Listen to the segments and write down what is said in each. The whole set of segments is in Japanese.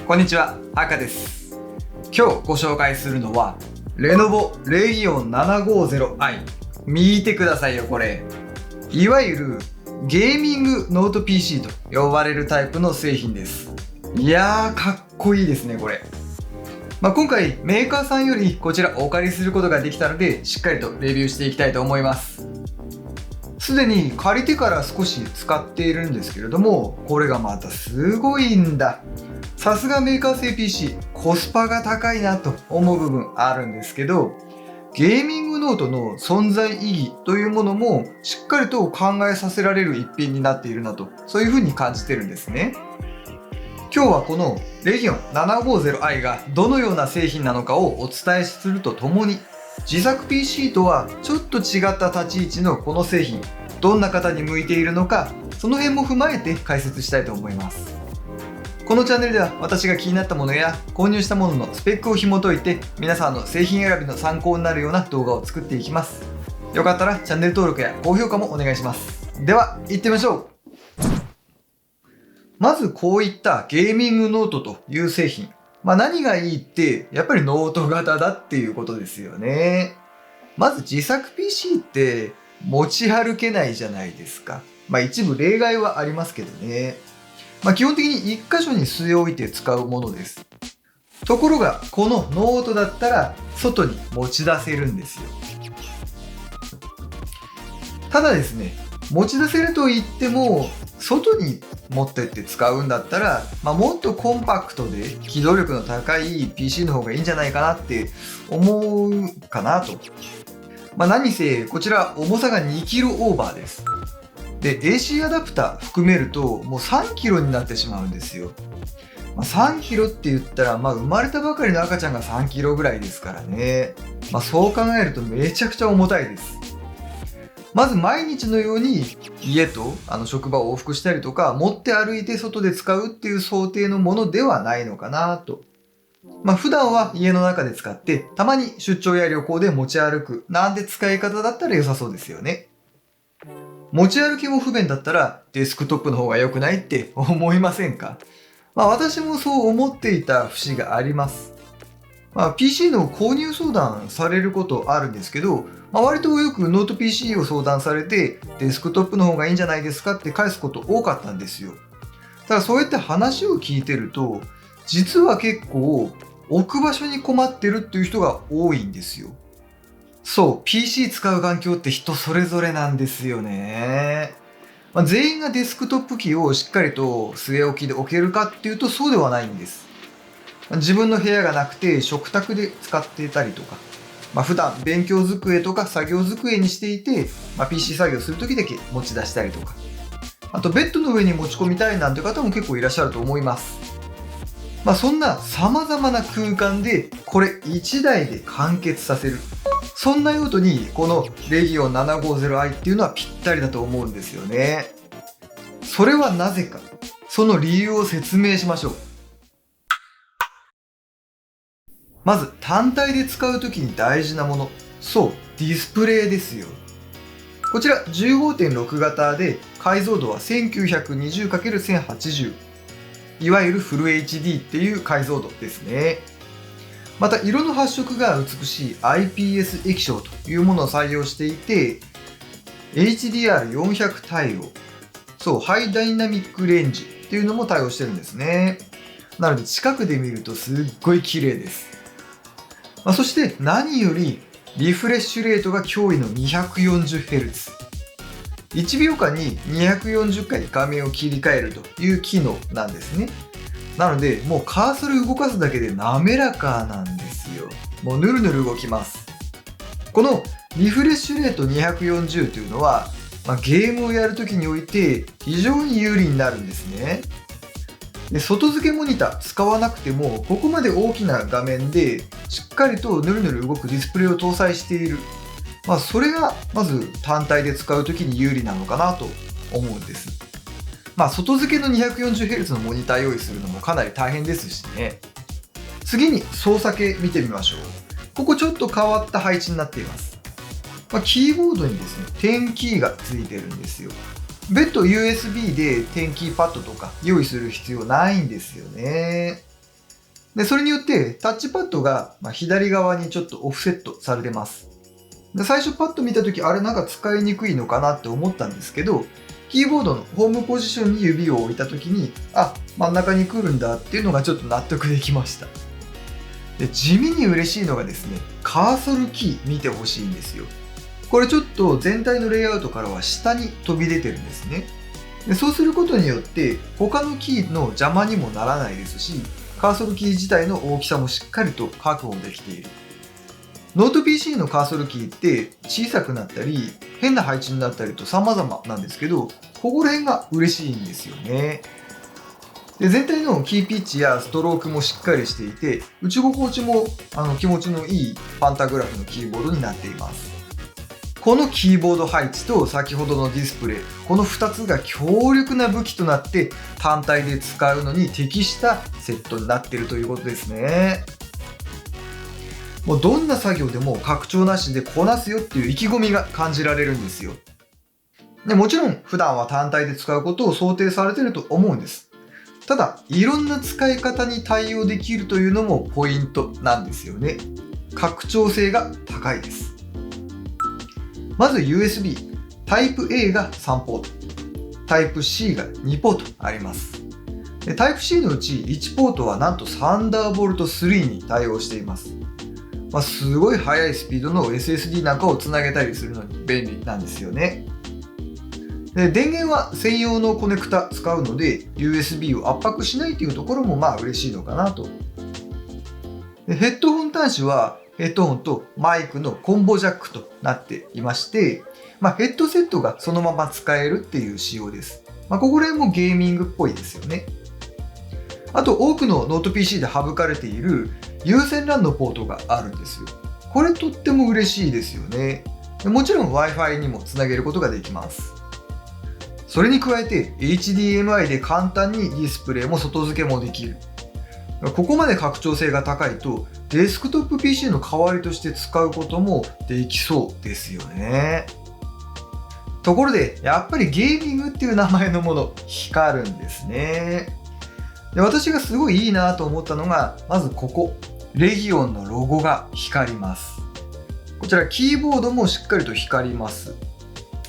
こんにちは、赤です。今日ご紹介するのはレノボレギオン 750i。 見てくださいよこれ。いわゆるゲーミングノート PC と呼ばれるタイプの製品です。いやーかっこいいですねこれ。今回メーカーさんよりこちらお借りすることができたので、しっかりとレビューしていきたいと思います。すでに借りてから少し使っているんですけれども、これがまたすごいんだ。さすがメーカー製 PC、コスパが高いなと思う部分あるんですけど、ゲーミングノートの存在意義というものもしっかりと考えさせられる一品になっているなと、そういうふうに感じてるんですね。今日はこのレギオン 750i がどのような製品なのかをお伝えするとともに、自作 PC とはちょっと違った立ち位置のこの製品、どんな方に向いているのか、その辺も踏まえて解説したいと思います。このチャンネルでは私が気になったものや購入したもののスペックを紐解いて、皆さんの製品選びの参考になるような動画を作っていきます。よかったらチャンネル登録や高評価もお願いします。では行ってみましょう。まずこういったゲーミングノートという製品、何がいいってやっぱりノート型だっていうことですよね。まず自作 PC って持ち歩けないじゃないですか。一部例外はありますけどね。基本的に1箇所に据え置いて使うものです。ところがこのノートだったら外に持ち出せるんですよ。ただですね、持ち出せると言っても外に持ってって使うんだったら、もっとコンパクトで機動力の高い PC の方がいいんじゃないかなって思うかなと。何せこちら重さが 2kg オーバーです。で AC アダプター含めるともう 3kg になってしまうんですよ。3kg って言ったら生まれたばかりの赤ちゃんが 3kg ぐらいですからね。そう考えるとめちゃくちゃ重たいです。まず毎日のように家と職場を往復したりとか持って歩いて外で使うっていう想定のものではないのかなと。普段は家の中で使ってたまに出張や旅行で持ち歩くなんて使い方だったら良さそうですよね。持ち歩きも不便だったらデスクトップの方が良くないって思いませんか？私もそう思っていた節があります。PC の購入相談されることあるんですけど、割とよくノート PC を相談されてデスクトップの方がいいんじゃないですかって返すこと多かったんですよ。ただそうやって話を聞いてると、実は結構置く場所に困ってるっていう人が多いんですよ。そう、PC 使う環境って人それぞれなんですよね。全員がデスクトップ機をしっかりと据え置きで置けるかっていうとそうではないんです。自分の部屋がなくて食卓で使っていたりとか、普段勉強机とか作業机にしていて、PC 作業する時だけ持ち出したりとか、あとベッドの上に持ち込みたいなんて方も結構いらっしゃると思います。そんな様々な空間でこれ1台で完結させる、そんな用途にこのレギオン 750i っていうのはぴったりだと思うんですよね。それはなぜか、その理由を説明しましょう。まず単体で使うときに大事なもの、そう、ディスプレイですよ。こちら 15.6 型で解像度は 1920×1080、いわゆるフル HD っていう解像度ですね。また色の発色が美しい IPS 液晶というものを採用していて、 HDR400 対応、そう、ハイダイナミックレンジっていうのも対応してるんですね。なので近くで見るとすっごい綺麗です。そして何よりリフレッシュレートが驚異の 240Hz、 1秒間に240回画面を切り替えるという機能なんですね。なのでもうカーソル動かすだけで滑らかなんですよ。もうぬるぬる動きます。このリフレッシュレート240というのは、ゲームをやるときにおいて非常に有利になるんですね。で外付けモニター使わなくてもここまで大きな画面でしっかりとぬるぬる動くディスプレイを搭載している、それがまず単体で使うときに有利なのかなと思うんです。外付けの 240Hz のモニター用意するのもかなり大変ですしね。次に操作系見てみましょう。ここちょっと変わった配置になっています。キーボードにですね、10キーがついてるんですよ。別途 USB で10キーパッドとか用意する必要ないんですよね。で、それによってタッチパッドが左側にちょっとオフセットされてます。で、最初パッと見たとき、あれなんか使いにくいのかなって思ったんですけど、キーボードのホームポジションに指を置いたときに、あ、真ん中に来るんだっていうのがちょっと納得できました。で、地味に嬉しいのがですね、カーソルキー見てほしいんですよ。これちょっと全体のレイアウトからは下に飛び出てるんですね。で、そうすることによって他のキーの邪魔にもならないですし、カーソルキー自体の大きさもしっかりと確保できている。ノート PC のカーソルキーって小さくなったり変な配置になったりと様々なんですけど、ここら辺が嬉しいんですよね。で、全体のキーピッチやストロークもしっかりしていて、打ち心地も気持ちのいいパンタグラフのキーボードになっています。このキーボード配置と先ほどのディスプレイ、この2つが強力な武器となって単体で使うのに適したセットになっているということですね。もうどんな作業でも拡張なしでこなすよっていう意気込みが感じられるんですよ。で、もちろん普段は単体で使うことを想定されていると思うんです。ただ、いろんな使い方に対応できるというのもポイントなんですよね。拡張性が高いです。まず USB、タイプ A が3ポート、タイプ C が2ポートあります。で、タイプ C のうち1ポートはなんとサンダーボルト3に対応しています。すごい速いスピードの SSD なんかをつなげたりするのに便利なんですよね。で、電源は専用のコネクタ使うので USB を圧迫しないというところも嬉しいのかなと。で、ヘッドホン端子はヘッドホンとマイクのコンボジャックとなっていまして、ヘッドセットがそのまま使えるっていう仕様です。ここら辺もゲーミングっぽいですよね。あと多くのノート PC で省かれている有線 LAN のポートがあるんですよ。これとっても嬉しいですよね。もちろん Wi-Fi にもつなげることができます。それに加えて HDMI で簡単にディスプレイも外付けもできる。ここまで拡張性が高いとデスクトップ PC の代わりとして使うこともできそうですよね。ところでやっぱりゲーミングっていう名前のもの光るんですね。で、私がすごいいいなと思ったのがまずここ、レギオンのロゴが光ります。こちらキーボードもしっかりと光ります。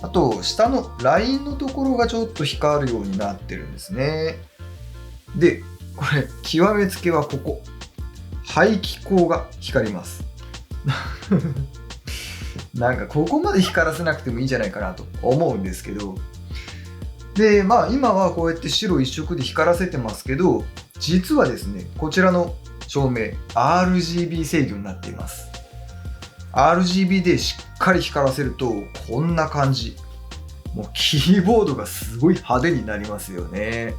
あと下のラインのところがちょっと光るようになってるんですね。で、これ極めつけはここ、排気口が光りますなんかここまで光らせなくてもいいんじゃないかなと思うんですけど、で、今はこうやって白一色で光らせてますけど、実はですね、こちらの照明 RGB 制御になっています。RGB でしっかり光らせるとこんな感じ。もうキーボードがすごい派手になりますよね。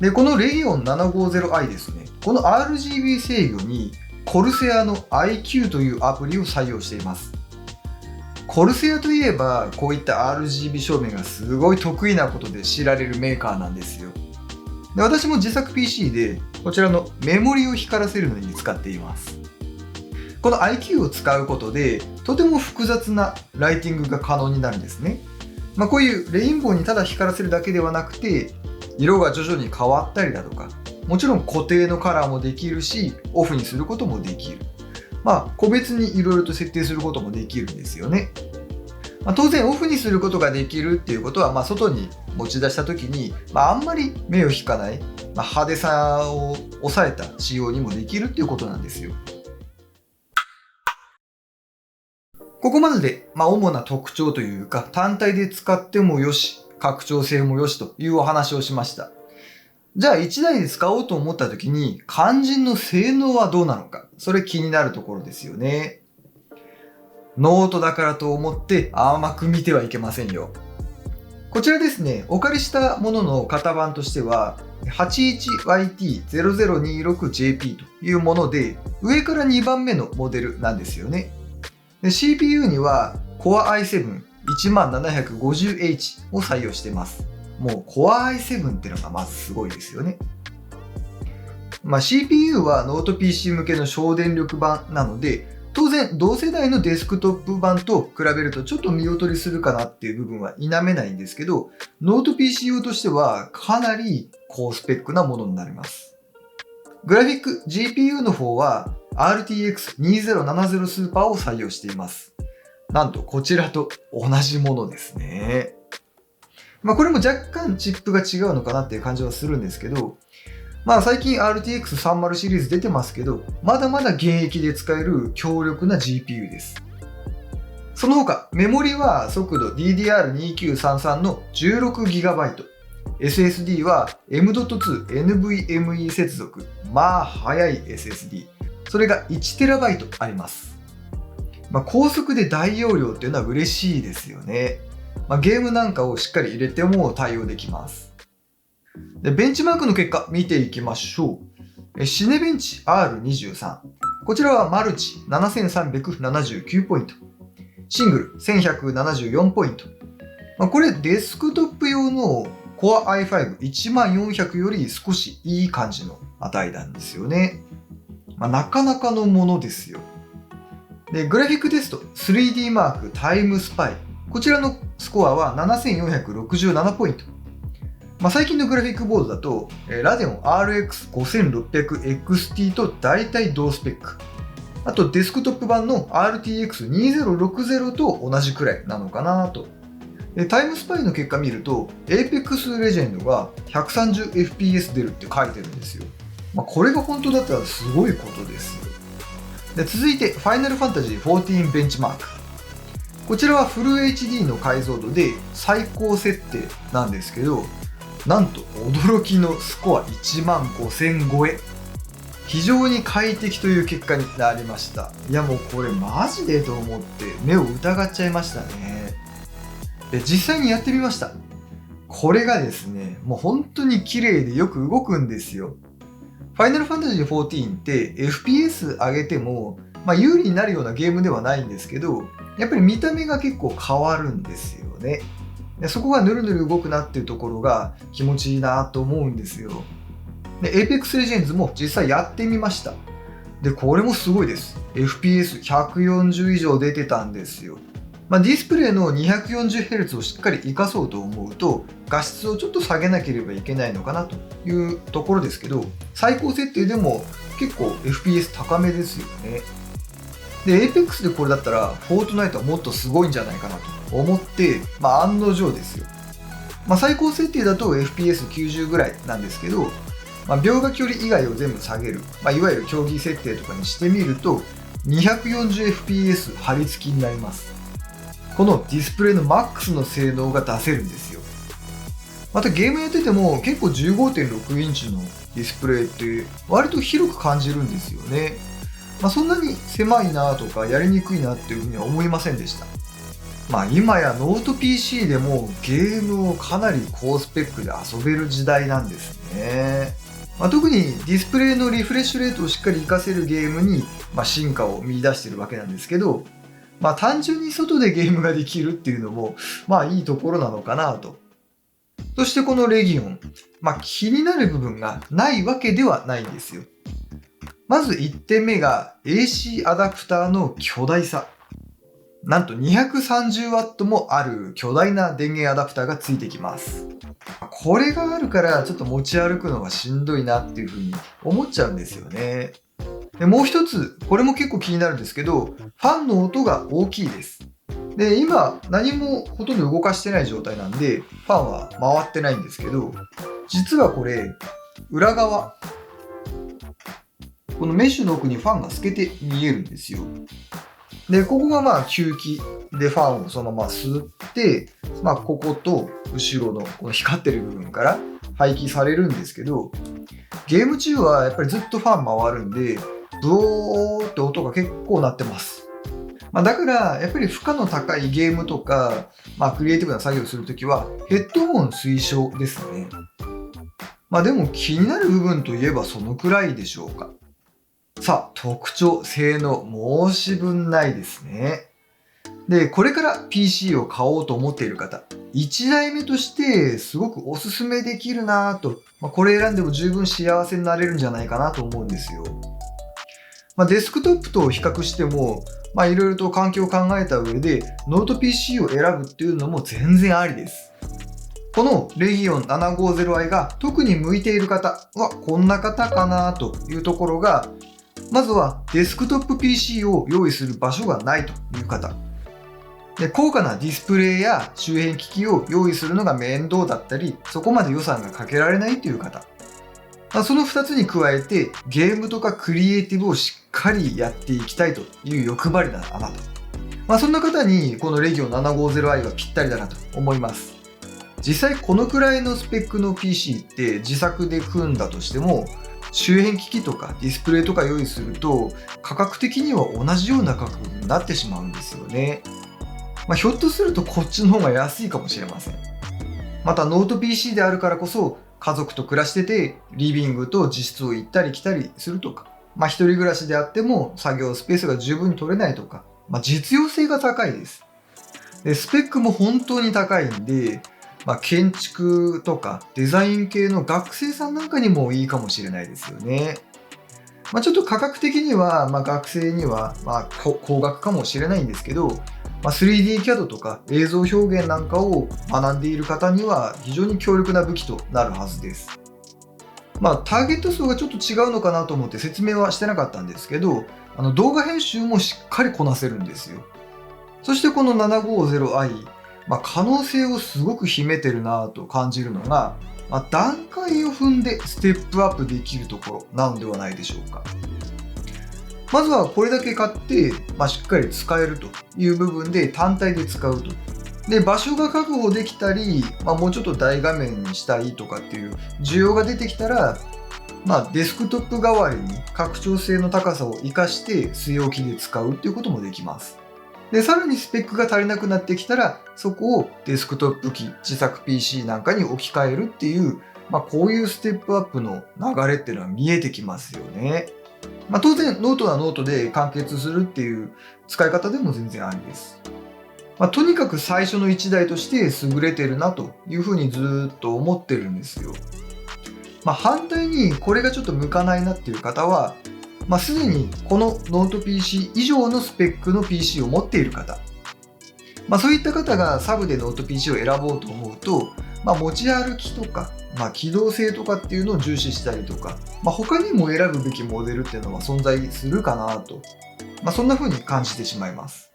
で、このレギオン 750i ですね、この RGB 制御にコルセアの iQ というアプリを採用しています。コルセアといえばこういった RGB 照明がすごい得意なことで知られるメーカーなんですよ。で、私も自作 PC でこちらのメモリを光らせるのに使っています。この iQ を使うことでとても複雑なライティングが可能になるんですね。こういうレインボーにただ光らせるだけではなくて、色が徐々に変わったりだとか、もちろん固定のカラーもできるし、オフにすることもできる。個別にいろいろと設定することもできるんですよね。当然オフにすることができるっていうことは、外に持ち出した時に、あんまり目を引かない、派手さを抑えた仕様にもできるっていうことなんですよ。ここまでで、主な特徴というか、単体で使ってもよし、拡張性もよしというお話をしました。じゃあ1台で使おうと思った時に肝心の性能はどうなのか、それ気になるところですよね。ノートだからと思って甘く見てはいけませんよ。こちらですね、お借りしたものの型番としては 81YT0026JP というもので、上から2番目のモデルなんですよね。で、 CPU には Core i7-1750H を採用しています。もう Core i7 っていうのがまずすごいですよね。CPU はノート PC 向けの省電力版なので、当然同世代のデスクトップ版と比べるとちょっと見劣りするかなっていう部分は否めないんですけど、ノート PC 用としてはかなり高スペックなものになります。グラフィック GPU の方は RTX2070 スーパーを採用しています。なんとこちらと同じものですね。これも若干チップが違うのかなっていう感じはするんですけど、最近 RTX30 シリーズ出てますけど、まだまだ現役で使える強力な GPU です。その他、メモリは速度 DDR2933 の 16GB。SSD は M.2 NVMe 接続。速い SSD。それが 1TB あります。高速で大容量っていうのは嬉しいですよね。ゲームなんかをしっかり入れても対応できます。で、ベンチマークの結果見ていきましょう。シネベンチ R23。こちらはマルチ7379ポイント。シングル1174ポイント。これデスクトップ用の Core i5-10400 より少しいい感じの値なんですよね。なかなかのものですよ。で、グラフィックテスト 3D マークタイムスパイ。こちらのスコアは7467ポイント。最近のグラフィックボードだと、ラデオン RX5600XT と大体同スペック。あとデスクトップ版の RTX2060 と同じくらいなのかなと。タイムスパイの結果見ると Apex Legends が 130fps 出るって書いてるんですよ。これが本当だったらすごいことです。で、続いて Final Fantasy XIV ベンチマーク。こちらはフル HD の解像度で最高設定なんですけど、なんと驚きのスコア15000超え。非常に快適という結果になりました。いやもうこれマジでと思って目を疑っちゃいましたね。で、実際にやってみました。これがですね、もう本当に綺麗でよく動くんですよ。ファイナルファンタジー14って FPS 上げても、有利になるようなゲームではないんですけど、やっぱり見た目が結構変わるんですよね。で、そこがヌルヌル動くなっていうところが気持ちいいなと思うんですよ。で、Apex Legends も実際やってみました。で、これもすごいです。FPS140 以上出てたんですよ。ディスプレイの 240Hz をしっかり活かそうと思うと、画質をちょっと下げなければいけないのかなというところですけど、最高設定でも結構 FPS 高めですよね。で、Apex でこれだったら、Fortnite はもっとすごいんじゃないかなと思って、案の定ですよ。最高設定だと FPS90 ぐらいなんですけど、描画距離以外を全部下げる、いわゆる競技設定とかにしてみると 240fps 張り付きになります。このディスプレイのマックスの性能が出せるんですよ。またゲームやってても結構 15.6 インチのディスプレイって割と広く感じるんですよね。そんなに狭いなとかやりにくいなっていうふうには思いませんでした。今やノート PC でもゲームをかなり高スペックで遊べる時代なんですね。特にディスプレイのリフレッシュレートをしっかり活かせるゲームに、進化を見出しているわけなんですけど、単純に外でゲームができるっていうのもいいところなのかなと。そしてこのレギオン、気になる部分がないわけではないんですよ。まず1点目が AC アダプターの巨大さ。なんと 230W もある巨大な電源アダプターがついてきます。これがあるからちょっと持ち歩くのがしんどいなっていうふうに思っちゃうんですよね。で、もう一つ、これも結構気になるんですけど、ファンの音が大きいです。で、今何もほとんど動かしてない状態なんで、ファンは回ってないんですけど、実はこれ、裏側、このメッシュの奥にファンが透けて見えるんですよ。で、ここが吸気でファンをそのまま吸って、ここと後ろのこの光ってる部分から排気されるんですけど、ゲーム中はやっぱりずっとファン回るんで、ブオーって音が結構鳴ってます。だからやっぱり負荷の高いゲームとか、クリエイティブな作業をするときはヘッドホン推奨ですね。でも気になる部分といえばそのくらいでしょうか。さあ、特徴、性能、申し分ないですね。で、これから PC を買おうと思っている方、1台目としてすごくおすすめできるなぁと、これ選んでも十分幸せになれるんじゃないかなと思うんですよ。デスクトップと比較しても、いろいろと環境を考えた上で、ノート PC を選ぶっていうのも全然ありです。このレギオン 750i が特に向いている方はこんな方かなというところが、まずはデスクトップ PC を用意する場所がないという方。で、高価なディスプレイや周辺機器を用意するのが面倒だったり、そこまで予算がかけられないという方。その2つに加えて、ゲームとかクリエイティブをしっかりやっていきたいという欲張りなあなた。そんな方にこのレギオン 750i はぴったりだなと思います。実際このくらいのスペックの PC って自作で組んだとしても、周辺機器とかディスプレイとか用意すると価格的には同じような価格になってしまうんですよね。ひょっとするとこっちの方が安いかもしれません。またノート PC であるからこそ家族と暮らしててリビングと自室を行ったり来たりするとか、一人暮らしであっても作業スペースが十分に取れないとか、実用性が高いです。で、スペックも本当に高いんで、建築とかデザイン系の学生さんなんかにもいいかもしれないですよね。ちょっと価格的には、学生には、高額かもしれないんですけど、3D CAD とか映像表現なんかを学んでいる方には非常に強力な武器となるはずです。ターゲット層がちょっと違うのかなと思って説明はしてなかったんですけど、動画編集もしっかりこなせるんですよ。そしてこの 750i、可能性をすごく秘めてるなと感じるのが、段階を踏んでステップアップできるところなのではないでしょうか。まずはこれだけ買って、しっかり使えるという部分で単体で使うと。で、場所が確保できたり、もうちょっと大画面にしたいとかっていう需要が出てきたら、デスクトップ代わりに拡張性の高さを活かして据え置きで使うっていうこともできます。で、さらにスペックが足りなくなってきたら、そこをデスクトップ機、自作 PC なんかに置き換えるっていう、こういうステップアップの流れっていうのは見えてきますよね。当然、ノートはノートで完結するっていう使い方でも全然ありです。とにかく最初の1台として優れてるなというふうにずっと思ってるんですよ。反対にこれがちょっと向かないなっていう方は、すでにこのノート PC 以上のスペックの PC を持っている方、そういった方がサブでノート PC を選ぼうと思うと、持ち歩きとか、機動性とかっていうのを重視したりとか、他にも選ぶべきモデルっていうのは存在するかなと、そんな風に感じてしまいます。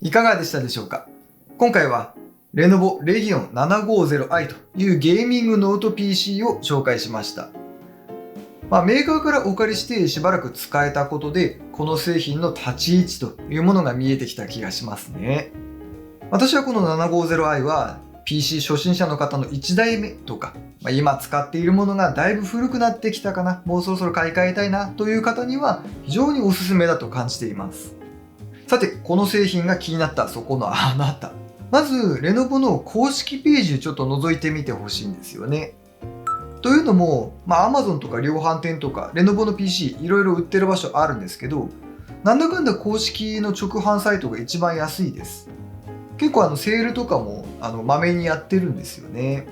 いかがでしたでしょうか。今回はレノボレギオン 750i というゲーミングノート PC を紹介しました。メーカーからお借りしてしばらく使えたことで、この製品の立ち位置というものが見えてきた気がしますね。私はこの 750i は PC 初心者の方の1台目とか、今使っているものがだいぶ古くなってきたかな、もうそろそろ買い替えたいなという方には非常におすすめだと感じています。さて、この製品が気になったそこのあなた。まず、レノボの公式ページちょっと覗いてみてほしいんですよね。というのも、Amazon とか量販店とかレノボの PC いろいろ売ってる場所あるんですけど、なんだかんだ公式の直販サイトが一番安いです。結構セールとかもまめにやってるんですよね。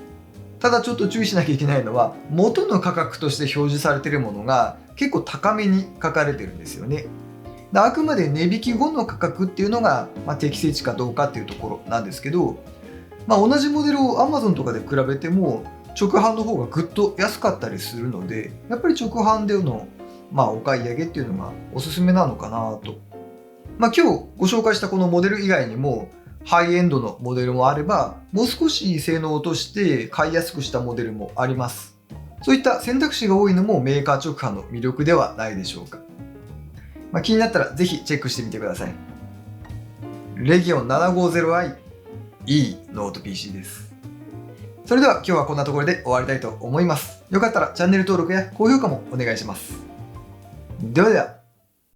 ただちょっと注意しなきゃいけないのは、元の価格として表示されているものが結構高めに書かれてるんですよね。あくまで値引き後の価格っていうのが、適正値かどうかっていうところなんですけど、同じモデルを Amazon とかで比べても直販の方がぐっと安かったりするので、やっぱり直販での、お買い上げっていうのがおすすめなのかなと。今日ご紹介したこのモデル以外にもハイエンドのモデルもあれば、もう少し性能を落として買いやすくしたモデルもあります。そういった選択肢が多いのもメーカー直販の魅力ではないでしょうか。気になったらぜひチェックしてみてください。レギオン 750i いいノート PC です。それでは今日はこんなところで終わりたいと思います。よかったらチャンネル登録や高評価もお願いします。ではでは。